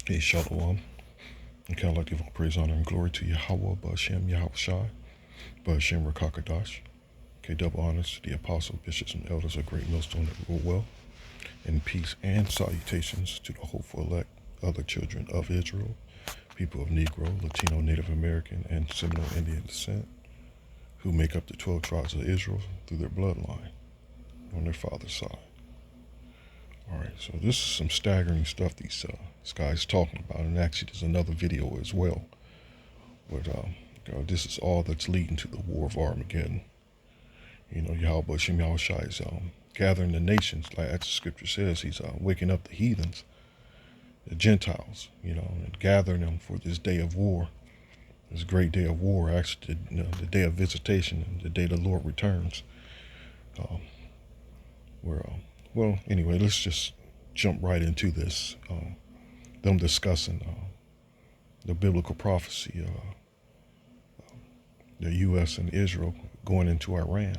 Hey, Shalom. Okay, I'd like to give all praise, honor, and glory to Yahweh, Ba'ashem, Yahweh Shai, Ba'ashem, Rakakadash. Okay, double honors to the apostle, bishops, and elders of Great Millstone that rule well, and peace and salutations to the hopeful elect, other children of Israel, people of Negro, Latino, Native American, and Seminole Indian descent, who make up the 12 tribes of Israel through their bloodline on their father's side. All right, so this is some staggering stuff these guys talking about, and actually there's another video as well. But this is all that's leading to the war of Armageddon. You know, Yahweh Shem Yahushai is gathering the nations, like as the scripture says. He's waking up the heathens, the Gentiles, you know, and gathering them for this day of war, this great day of war, actually the day of visitation, and the day the Lord returns. Well, anyway, let's just jump right into this. Them discussing the biblical prophecy, the U.S. and Israel going into Iran,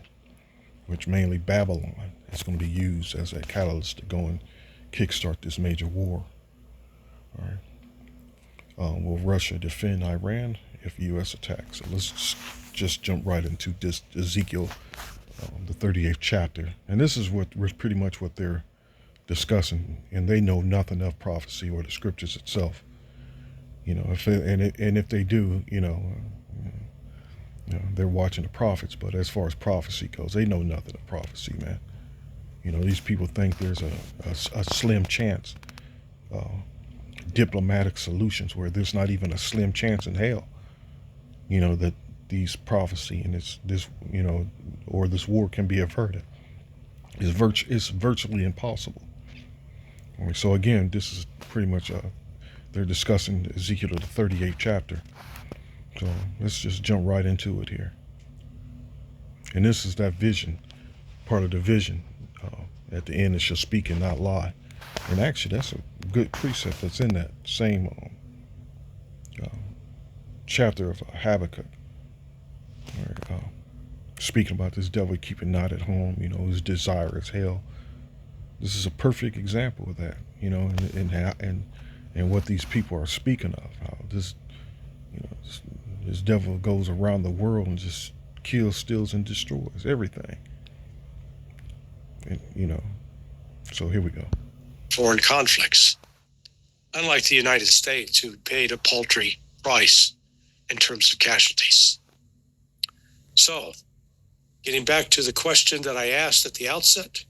which mainly Babylon is going to be used as a catalyst to go and kickstart this major war. All right. Will Russia defend Iran if U.S. attacks? So let's just jump right into this Ezekiel, the 38th chapter. And this is pretty much what they're discussing, and they know nothing of prophecy or the scriptures itself. You know, if they do, they're watching the prophets. But as far as prophecy goes, they know nothing of prophecy, man. You know, these people think there's a slim chance, diplomatic solutions where there's not even a slim chance in hell, you know, that these prophecy and this or this war can be averted. It's virtually impossible. All right, so again, this is pretty much they're discussing Ezekiel the 38th chapter. So let's just jump right into it here. And this is that vision, part of the vision. At the end, it shall speak and not lie. And actually, that's a good precept that's in that same chapter of Habakkuk. All right, speaking about this devil keeping not at home, you know, his desire is hell. This is a perfect example of that, you know, and what these people are speaking of. How this, you know, this devil goes around the world and just kills, steals, and destroys everything. And, you know, so here we go. Foreign conflicts, unlike the United States, who paid a paltry price in terms of casualties. So, getting back to the question that I asked at the outset,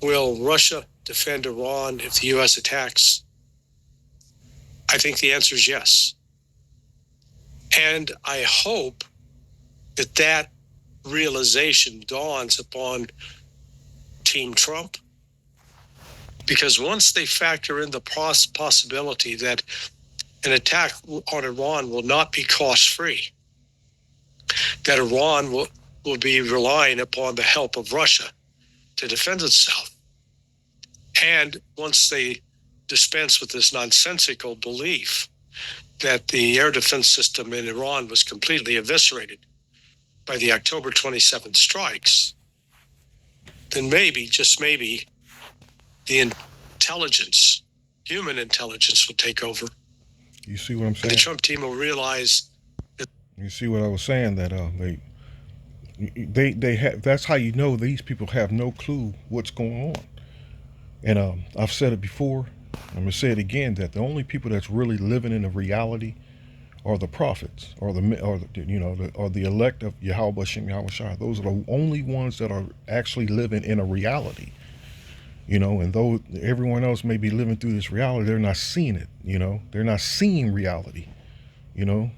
will Russia defend Iran if the U.S. attacks? I think the answer is yes. And I hope that that realization dawns upon Team Trump, because once they factor in the possibility that an attack on Iran will not be cost-free, that Iran will be relying upon the help of Russia to defend itself, and once they dispense with this nonsensical belief that the air defense system in Iran was completely eviscerated by the October 27th strikes, then maybe, just maybe, the intelligence, human intelligence, will take over. You see what I'm saying? And the Trump team will realize that. You see what I was saying, that they have. That's how you know these people have no clue what's going on. And I've said it before. I'm gonna say it again, that the only people that's really living in a reality are the prophets, or the elect of Yahweh Shem Yahushai. Those are the only ones that are actually living in a reality. You know, and though everyone else may be living through this reality, they're not seeing it. You know, they're not seeing reality. You know,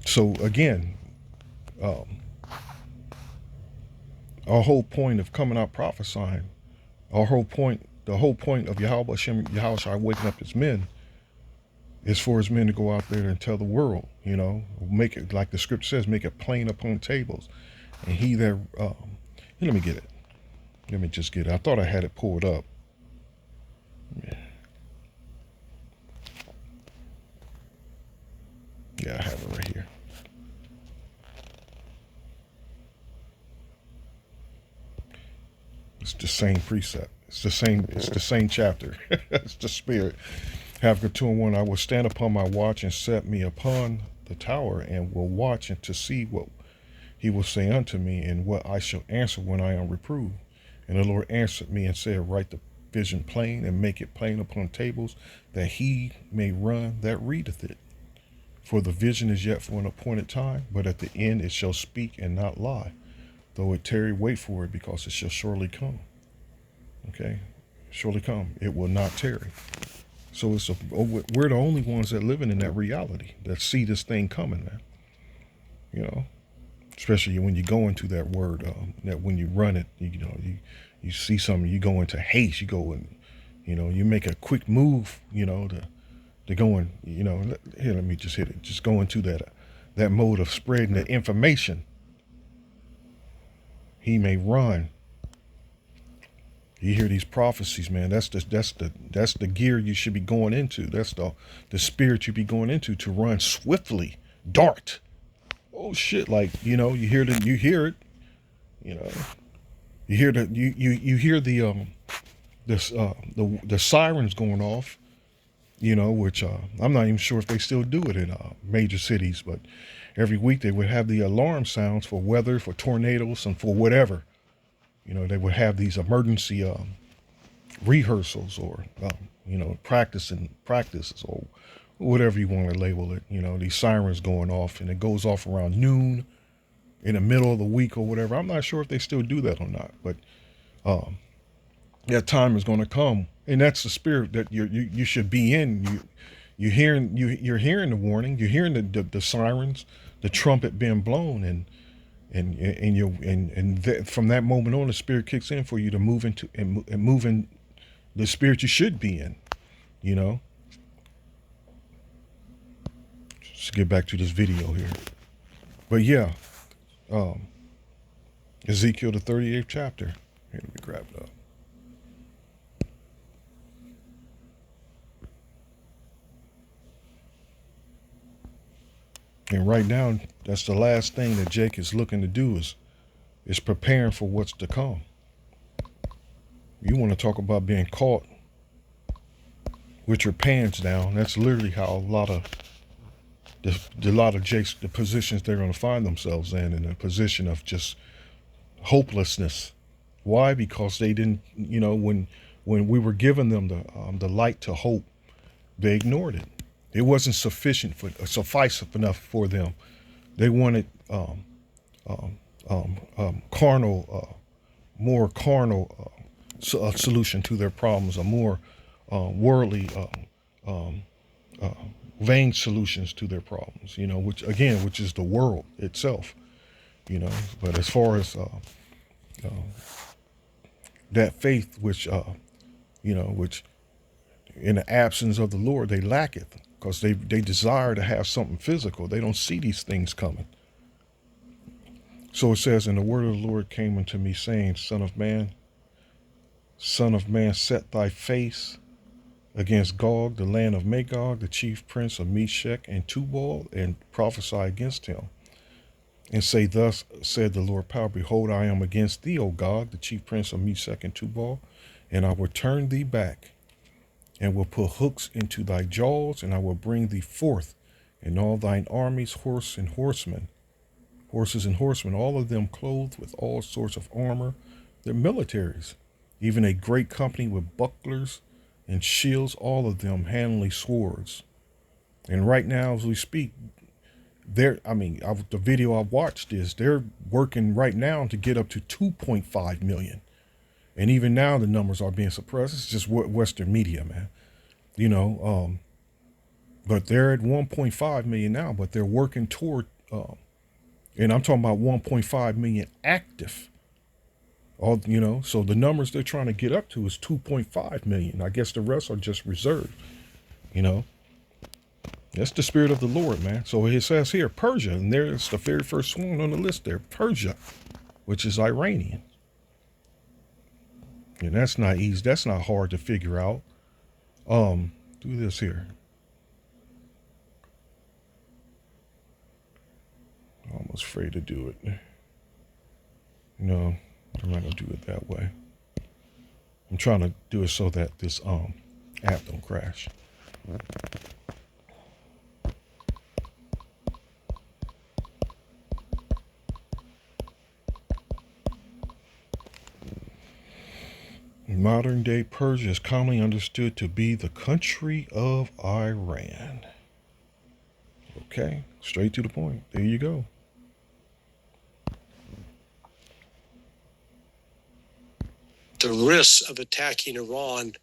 so again, our whole point of coming out prophesying, the whole point of Yahweh Hashem Yahushua waking up his men is for his men to go out there and tell the world, you know, make it, like the scripture says, make it plain upon tables. And he that, let me get it. Let me just get it. I thought I had it pulled up. Yeah, I have it right here. It's the same precept. It It's the same. It's the same chapter. It's the spirit. Habakkuk 2:1. I will stand upon my watch and set me upon the tower, and will watch and to see what he will say unto me, and what I shall answer when I am reproved. And the Lord answered me and said, write the vision plain, and make it plain upon tables, that he may run that readeth it. For the vision is yet for an appointed time, but at the end it shall speak and not lie. Though it tarry, wait for it, because it shall surely come. Okay? Surely come. It will not tarry. So we're the only ones that living in that reality, that see this thing coming, man. You know? Especially when you go into that word, that when you run it, you see something, you go into haste, you go and, you make a quick move, to go and, here, let me just hit it. Just go into that mode of spreading the information. He may run. You hear these prophecies, man. That's the gear you should be going into. That's the spirit you be going into, to run swiftly, dart. Oh shit! Like, you hear it. You hear the sirens going off. Which I'm not even sure if they still do it in major cities, but every week they would have the alarm sounds for weather, for tornadoes, and for whatever. They would have these emergency rehearsals, or practices, or whatever you want to label it. These sirens going off, and it goes off around noon, in the middle of the week or whatever. I'm not sure if they still do that or not, but that time is going to come, and that's the spirit that you should be in. You're hearing the warning, you're hearing the sirens, the trumpet being blown, from that moment on, the spirit kicks in for you to move into and move in the spirit you should be in. Let's get back to this video here. But yeah, Ezekiel, the 38th chapter. Here, let me grab it up. And right now, that's the last thing that Jake is looking to do, is preparing for what's to come. You want to talk about being caught with your pants down? That's literally how a lot of Jake's, the positions they're going to find themselves in a position of just hopelessness. Why? Because they didn't, when we were giving them the light to hope, they ignored it. It wasn't suffice enough for them. They wanted carnal, more carnal solution to their problems, a more worldly, vain solutions to their problems. Which is the world itself. But as far as that faith, which in the absence of the Lord they lacketh, because they desire to have something physical. They don't see these things coming. So it says, and the word of the Lord came unto me, saying, Son of man, set thy face against Gog, the land of Magog, the chief prince of Meshech and Tubal, and prophesy against him. And say, thus said the Lord power, behold, I am against thee, O Gog, the chief prince of Meshech and Tubal, and I will turn thee back, and will put hooks into thy jaws, and I will bring thee forth, and all thine armies, horses and horsemen, all of them clothed with all sorts of armor. They're militaries, even a great company with bucklers and shields, all of them handling swords. And right now, as we speak, the video I've watched is they're working right now to get up to 2.5 million. And even now, the numbers are being suppressed. It's just Western media, man. But they're at 1.5 million now, but they're working toward, and I'm talking about 1.5 million active. So the numbers they're trying to get up to is 2.5 million. I guess the rest are just reserved. That's the spirit of the Lord, man. So it says here, Persia, and there's the very first one on the list there, Persia, which is Iranian. And that's not easy. That's not hard to figure out. Do this here. I'm almost afraid to do it. No, I'm not going to do it that way. I'm trying to do it so that this app don't crash. Modern day Persia is commonly understood to be the country of Iran. Okay, straight to the point. There you go. The risks of attacking Iran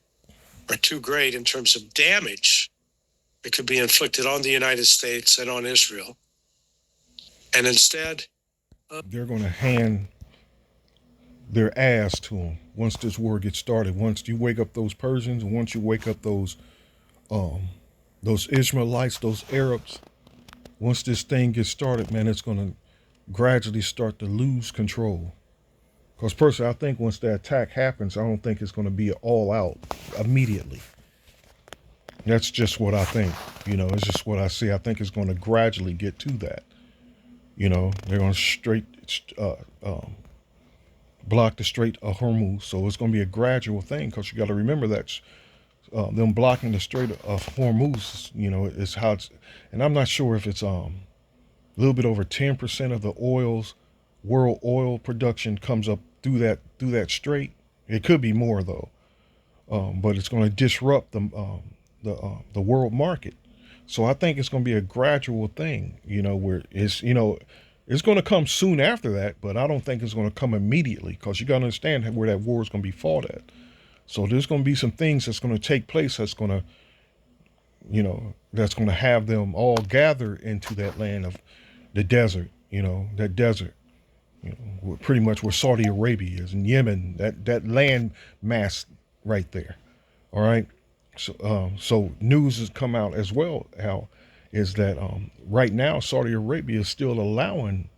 are too great in terms of damage that could be inflicted on the United States and on Israel. And instead, they're going to hand their ass to them once this war gets started. Once you wake up those Persians, and once you wake up those Ishmaelites, those Arabs, once this thing gets started, man, it's going to gradually start to lose control. Because personally, I think once the attack happens, I don't think it's going to be all out immediately. That's just what I think. It's just what I see. I think it's going to gradually get to that. They're going to straight block the Strait of Hormuz. So it's going to be a gradual thing, because you got to remember that them blocking the Strait of Hormuz, is how it's, and I'm not sure if it's a little bit over 10% of the world oil production comes up through that strait. It could be more though, but it's going to disrupt the world market. So I think it's going to be a gradual thing, where it's going to come soon after that, but I don't think it's going to come immediately, because you got to understand where that war is going to be fought at. So there's going to be some things that's going to take place that's going to have them all gather into that land of the desert, that desert, pretty much where Saudi Arabia is, and Yemen, that land mass right there. All right. So news has come out as well, how is that right now Saudi Arabia is still allowing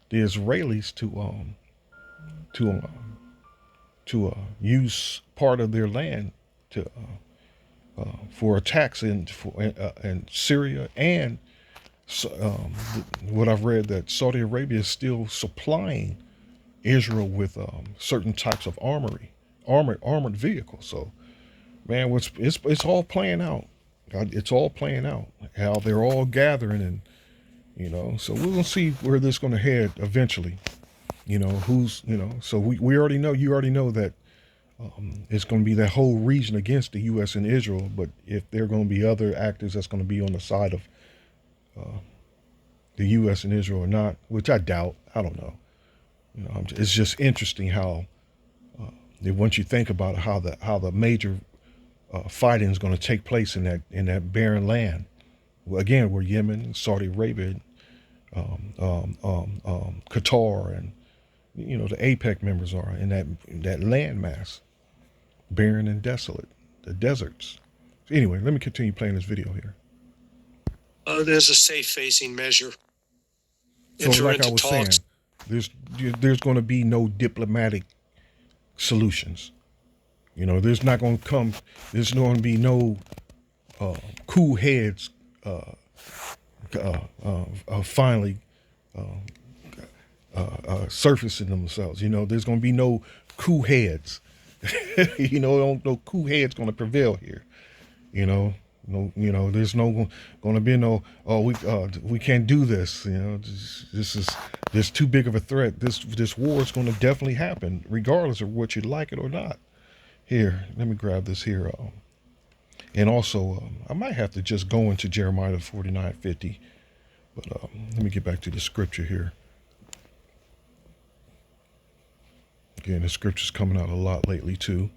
the Israelis to use part of their land to for attacks in Syria, and what I've read, that Saudi Arabia is still supplying Israel with certain types of armored vehicles. So, man, it's all playing out. It's all playing out. How they're all gathering, and so we're gonna see where this is gonna head eventually. So we already know. You already know that it's going to be that whole region against the U.S. and Israel. But if there are going to be other actors that's going to be on the side of the U.S. and Israel or not, which I doubt. I don't know. It's just interesting how once you think about how the major fighting is going to take place in that barren land. Well, again, where Yemen, Saudi Arabia, Qatar, and the APEC members are in that land mass, barren and desolate, the deserts. So anyway, let me continue playing this video here. There's a safe facing measure. So like I was saying, there's going to be no diplomatic solutions. There's not going to come. There's going to be no cool heads finally surfacing themselves. There's going to be no cool heads. No cool heads going to prevail here. There's no going to be no. Oh, we can't do this. This too big of a threat. This war is going to definitely happen, regardless of what you like it or not. Here, let me grab this here. And also, I might have to just go into Jeremiah 49:50. But let me get back to the scripture here. Again, the scripture's coming out a lot lately too.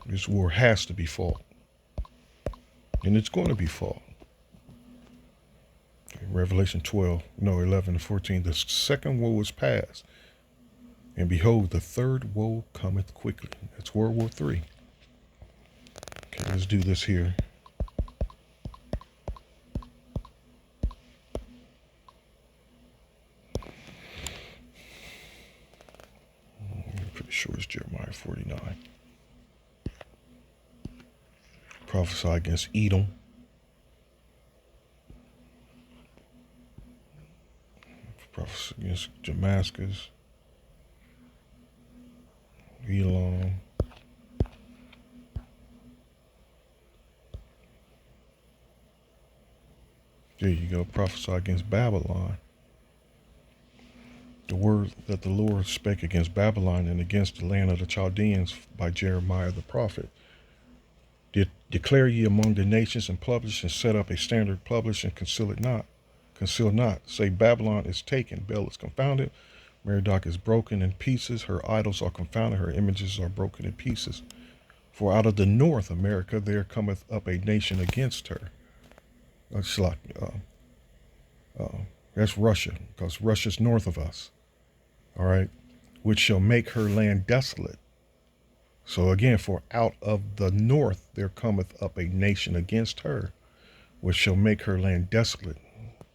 This war has to be fought. And it's going to be fought. Okay, Revelation 11:14. The second woe is past. And behold, the third woe cometh quickly. That's World War III. Okay, let's do this here. I'm pretty sure it's Jeremiah 49. Prophesy against Edom. against Damascus, Elam. There you go. Prophesy against Babylon. The word that the Lord spake against Babylon and against the land of the Chaldeans by Jeremiah the prophet. Declare ye among the nations and publish and set up a standard, publish and conceal it not. Conceal not. Say Babylon is taken, Bel is confounded, Merodach is broken in pieces, her idols are confounded, her images are broken in pieces. For out of the north America there cometh up a nation against her. That's Russia, because Russia's north of us. All right, which shall make her land desolate. So again, for out of the north there cometh up a nation against her, which shall make her land desolate.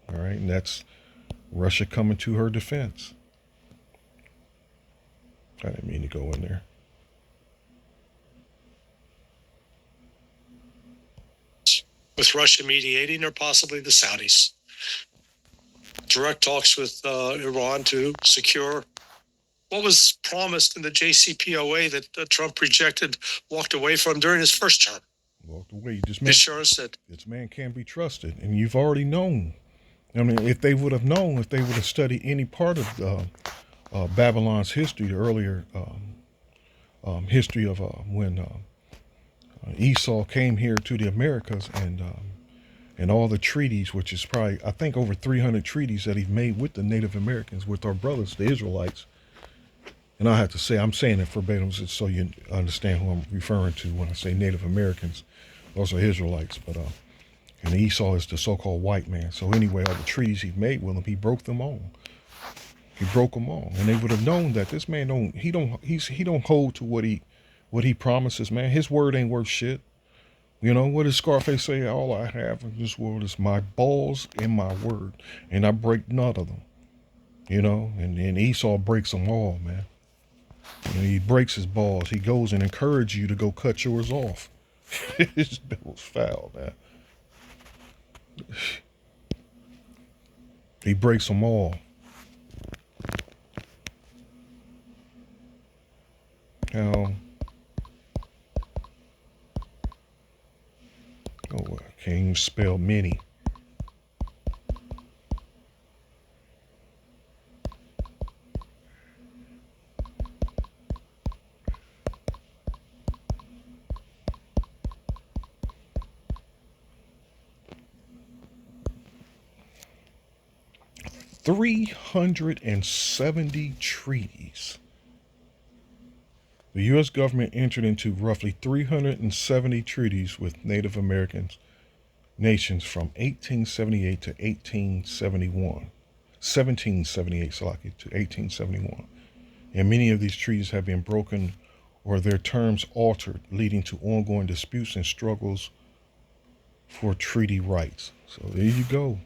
All right, and that's Russia coming to her defense. I didn't mean to go in there. With Russia mediating, or possibly the Saudis. Direct talks with Iran to secure what was promised in the JCPOA that Trump rejected, walked away from during his first term. Walked away. The assurance that this man can't be trusted, and you've already known. I mean, if they would have known, if they would have studied any part of Babylon's history, the earlier history of when Esau came here to the Americas, and all the treaties, which is probably, I think, over 300 treaties that he's made with the Native Americans, with our brothers, the Israelites. And I have to say, I'm saying it verbatim so you understand who I'm referring to when I say Native Americans. Those are Israelites, but and Esau is the so-called white man. So anyway, all the treaties he made with them, he broke them all. He broke them all, and they would have known that this man don't hold to what he promises, man. His word ain't worth shit. You know, what does Scarface say? All I have in this world is my balls and my word, and I break none of them. You know, and Esau breaks them all, man. You know, he breaks his balls. He goes and encourages you to go cut yours off. His bill's foul, man. He breaks them all. Now, I can't even spell many. $370 treaties. The U.S. government entered into roughly 370 treaties with Native American nations from 1878 to 1871. 1778 to 1871. And many of these treaties have been broken or their terms altered, leading to ongoing disputes and struggles for treaty rights. So there you go.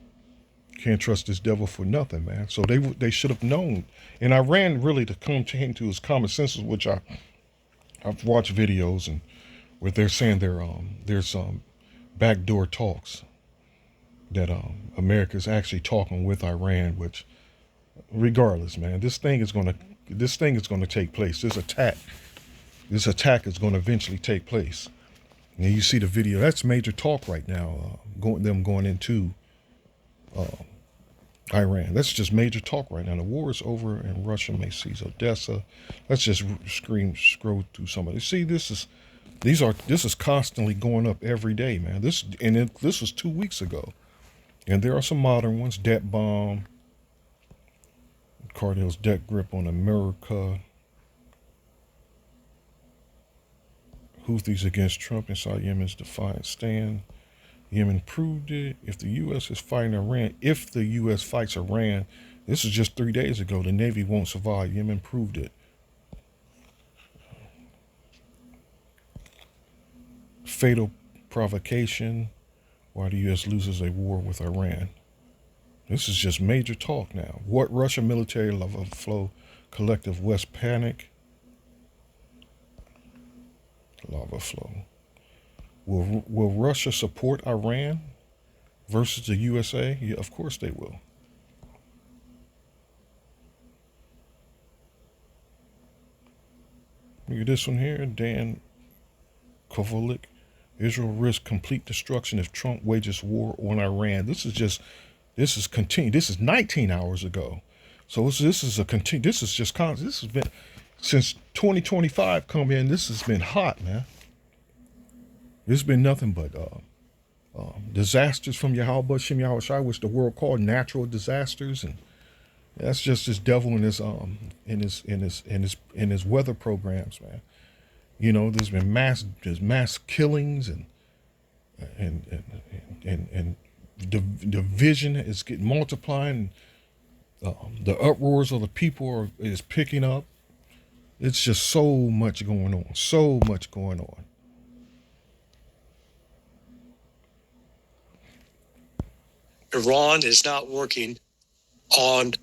Can't trust this devil for nothing, man. So they should have known. And Iran really to come to his common senses, which I've watched videos and where they're saying there's backdoor talks that America's actually talking with Iran. Which, regardless, man, this thing is gonna take place. This attack is gonna eventually take place. And you see the video. That's major talk right now. Going into Iran. That's just major talk right now. The war is over and Russia may seize Odessa. Let's just scroll through some of this. See, this is constantly going up every day, man. This was 2 weeks ago. And there are some modern ones. Debt bomb. Cartel's debt grip on America. Houthis against Trump inside Yemen's defiant stand. Yemen proved it. If the U.S. is fighting Iran, if the U.S. fights Iran, this is just 3 days ago, the Navy won't survive. Yemen proved it. Fatal provocation. Why the U.S. loses a war with Iran. This is just major talk now. What Russia military lava flow, collective West panic. Lava flow. Will Russia support Iran versus the USA? Yeah, of course they will. Look at this one here, Dan Kovalik. Israel risks complete destruction if Trump wages war on Iran. This is continued. This is 19 hours ago. So this is this has been since 2025 come in. This has been hot, man. There's been nothing but disasters from Yahweh Bashem Yahweh Shai, which the world called natural disasters, and that's just this devil in his weather programs, man. You know, there's mass killings and division is getting multiplying. The uproars of the people is picking up. It's just so much going on. So much going on. Iran is not working on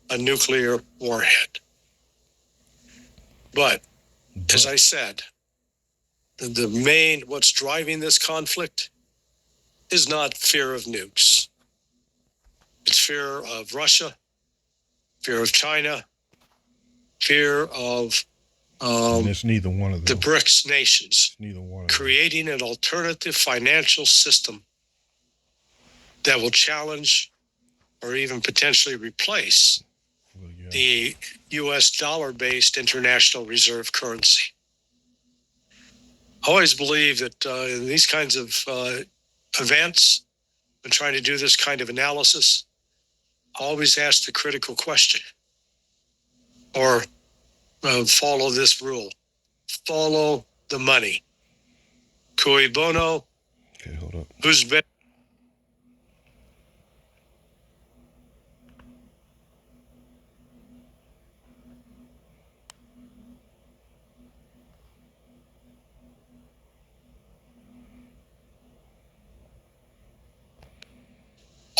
a nuclear warhead. But as I said, what's driving this conflict is not fear of nukes. It's fear of Russia, fear of China, fear of and it's neither one of them. The BRICS nations Neither one of creating an alternative financial system that will challenge or even potentially replace the U.S. dollar-based international reserve currency. I always believe that in these kinds of events, when trying to do this kind of analysis, I always ask the critical question, or follow this rule: follow the money. Cui bono? Okay, hold up. Who's better?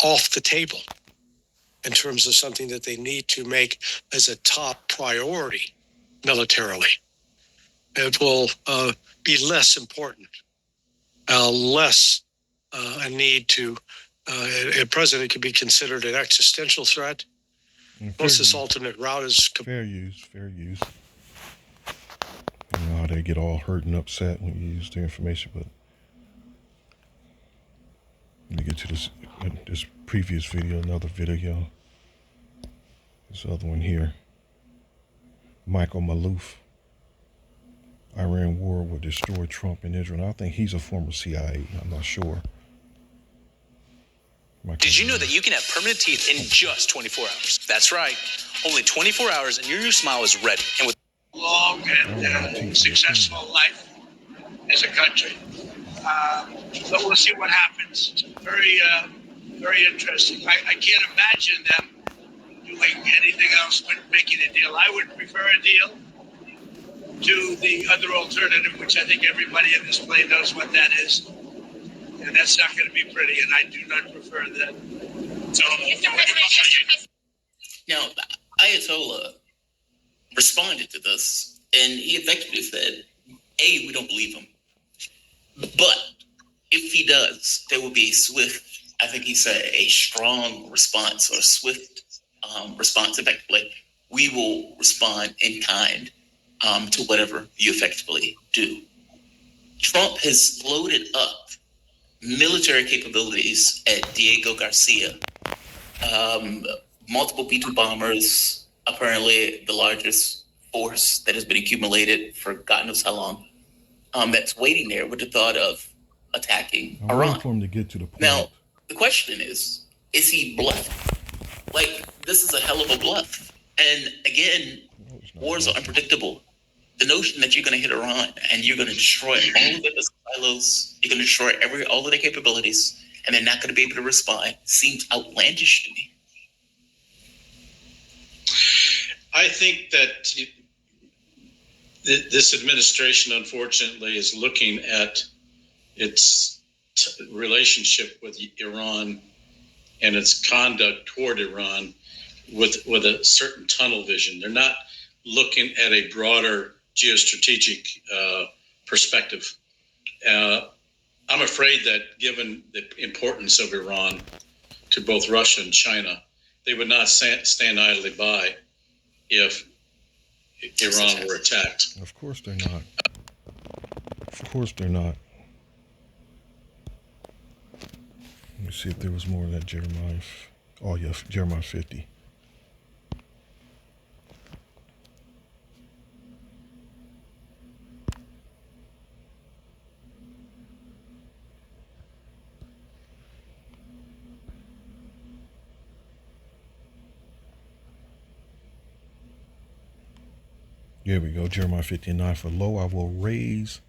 Off the table in terms of something that they need to make as a top priority militarily. It will be less important, less a need to, a president could be considered an existential threat. Once this alternate route is... Fair use. You know how they get all hurt and upset when you use their information, but let me get to this previous video, another video. This other one here. Michael Maloof. Iran war will destroy Trump and Israel. And I think he's a former CIA. I'm not sure. Did you know that you can have permanent teeth in just 24 hours? That's right. Only 24 hours and your new smile is ready. And with long and successful life as a country. But we'll see what happens. Very, very interesting. I can't imagine them doing anything else but making a deal. I would prefer a deal to the other alternative, which I think everybody in this plane knows what that is. And that's not going to be pretty, and I do not prefer that. So, now, Ayatollah responded to this, and he effectively said, A, we don't believe him. But if he does, there will be a swift, I think he said, a strong response or swift response. Effectively, we will respond in kind to whatever you effectively do. Trump has loaded up military capabilities at Diego Garcia, multiple B-2 bombers, apparently the largest force that has been accumulated for God knows how long, that's waiting there with the thought of attacking I'm Iran. waiting for him to get to the point. Now, the question is he bluffing? Like, this is a hell of a bluff. And again, wars are unpredictable. The notion that you're going to hit Iran and you're going to destroy all of their silos, you're going to destroy all of their capabilities, and they're not going to be able to respond seems outlandish to me. I think that this administration, unfortunately, is looking at its relationship with Iran and its conduct toward Iran with a certain tunnel vision. They're not looking at a broader geostrategic perspective. I'm afraid that given the importance of Iran to both Russia and China, they would not stand idly by if Iran were attacked. Of course they're not. Of course they're not. Let me see if there was more of that Jeremiah. Oh, yeah, Jeremiah 50. Here we go, Jeremiah 59. For lo, I will raise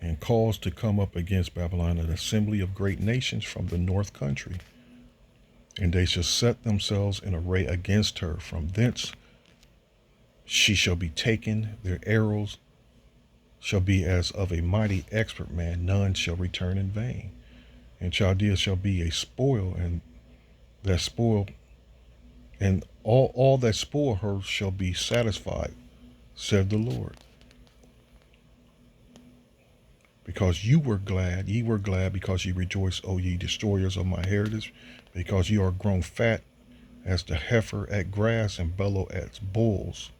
and cause to come up against Babylon an assembly of great nations from the north country, and they shall set themselves in array against her. From thence she shall be taken, their arrows shall be as of a mighty expert man, none shall return in vain. And Chaldea shall be a spoil, and that spoil, and all that spoil her shall be satisfied, said the Lord. Because ye were glad because ye rejoice, O ye destroyers of my heritage, because ye are grown fat as the heifer at grass and bellow as bulls.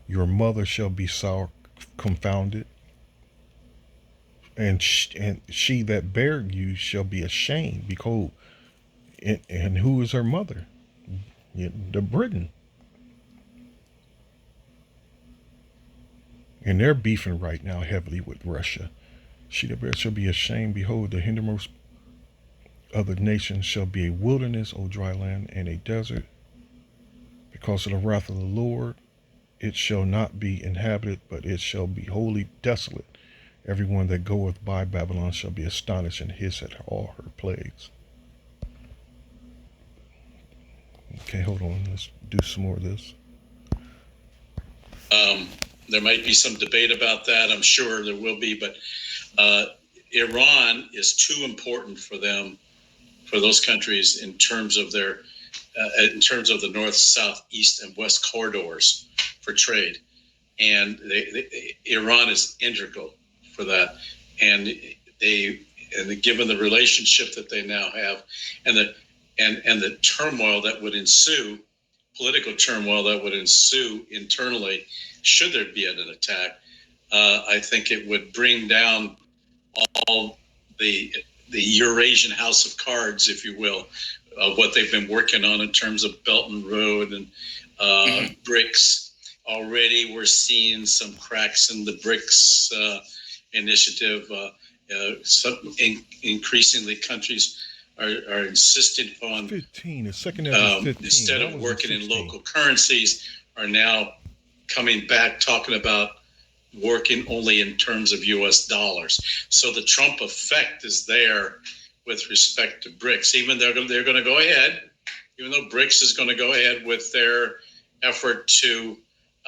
Your mother shall be sour confounded, and she that bare you shall be ashamed. Behold, and who is her mother? The Britain. And they're beefing right now heavily with Russia. She that bare shall be ashamed. Behold, the hindermost of the nations shall be a wilderness, O dry land, and a desert. Because of the wrath of the Lord, it shall not be inhabited, but it shall be wholly desolate. Everyone that goeth by Babylon shall be astonished and hiss at all her plagues. Okay, hold on. Let's do some more of this. There might be some debate about that. I'm sure there will be, but Iran is too important for them, for those countries, in terms of their, in terms of the north, south, east, and west corridors for trade, and Iran is integral for that, and given the relationship that they now have, and the turmoil that would ensue, political turmoil that would ensue internally, should there be an attack, I think it would bring down all the Eurasian house of cards, if you will, of what they've been working on in terms of Belt and Road and BRICS. Already we're seeing some cracks in the BRICS initiative. Increasingly countries are insistent on 15. The second is 15. Instead of working in local currencies, are now coming back talking about working only in terms of US dollars. So the Trump effect is there with respect to BRICS. Even they're going to go ahead, even though BRICS is going to go ahead with their effort to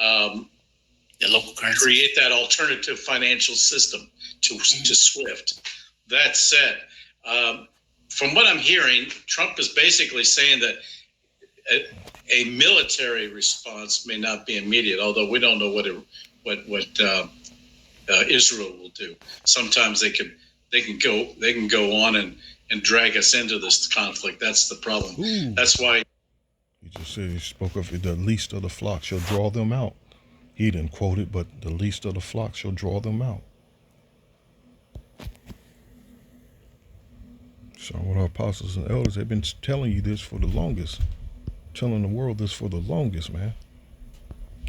local currency, create that alternative financial system to SWIFT. That said, from what I'm hearing, Trump is basically saying that a military response may not be immediate, although we don't know what Israel will do. Sometimes they can go on and drag us into this conflict. That's the problem. Ooh. That's why he just said, he spoke of the least of the flock shall draw them out. He didn't quote it, but the least of the flock shall draw them out. So what our apostles and elders, they've been telling you this for the longest, telling the world this for the longest, man.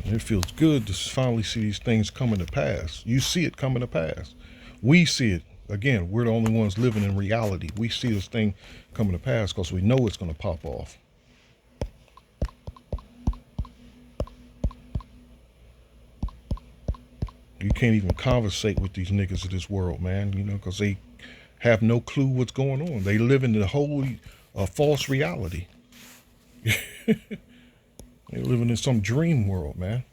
And it feels good to finally see these things coming to pass. You see it coming to pass. We see it. Again, we're the only ones living in reality. We see this thing coming to pass because we know it's going to pop off. You can't even conversate with these niggas of this world, man, you know, because they have no clue what's going on. They live in the wholly false reality. They're living in some dream world, man.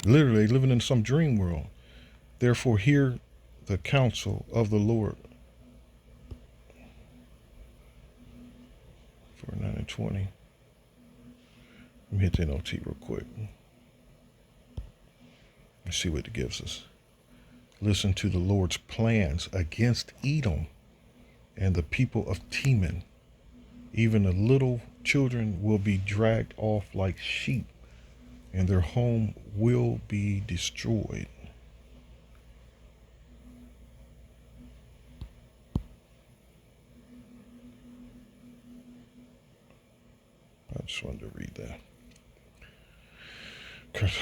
Literally living in some dream world. Therefore, hear the counsel of the Lord. 49 and 20. Let me hit the NLT real quick. Let's see what it gives us. Listen to the Lord's plans against Edom and the people of Teman. Even the little children will be dragged off like sheep, and their home will be destroyed. I just wanted to read that. 'Cause